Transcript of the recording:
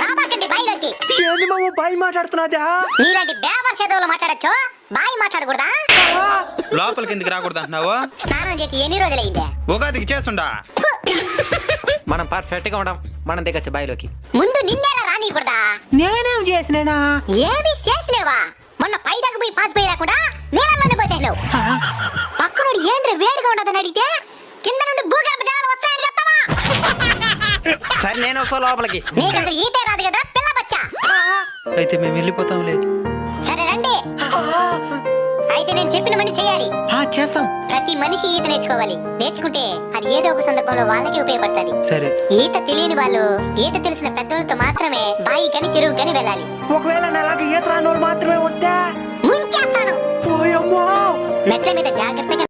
రాబాకండి బాయిలోకి. ఏంది మామ బాయి మాట్లాడుతున్నాదా? నీలాంటి బేవర్ సేదవులు మాట్లాడచ్చు, బాయి మాట్లాడకూడదా? లోపలికి ఎందుకు రాకూడదు అంటున్నావు? స్నానం చేసి ఎన్ని రోజులైందే? ఉగాదికి చేస్తుండా. మనం పర్ఫెక్ట్ గా ఉండం, మనం దిగచ్చు బాయిలోకి. ముందు నిన్నేలా రానియకూడదా? నేనేం చేసినా? ఏమి చేసిలేవా? మొన్న పై దాకా పోయి పాస్ పోయి రాకుండా నీళ్ళలోనే పోసేసావు. పక్కనోడు ఏంద్ర వేడిగా ఉండదని అడిగితే కింద నుండి భూగర్భ జలాలు వస్తాయని చెప్తావా? సరే నేను వస్తా లోపలికి. నీకు అసలు ఈతే రాదు కదా పిల్ల బచ్చా. అయితే మేము వెళ్ళిపోతాంలే. సరే రండి. అయితే నేను చెప్పిన పని చేయాలి. చేస్తాం. ప్రతి మనిషి ఈత నేర్చుకోవాలి. నేర్చుకుంటే అది ఏదో ఒక సందర్భంలో వాళ్ళకి ఉపయోగపడుతుంది. సరే. ఈత తెలియని వాళ్ళు ఈత తెలిసిన పెద్దోళ్ళతో మాత్రమే బాయి కని చెరువు కని వెళ్ళాలి. ఒకవేళ నాలాగా ఈత రాని వాళ్ళు మాత్రమే వస్తే ముంచేస్తాను. పోయమ్మో. మెట్ల మీద జాగ్రత్తగా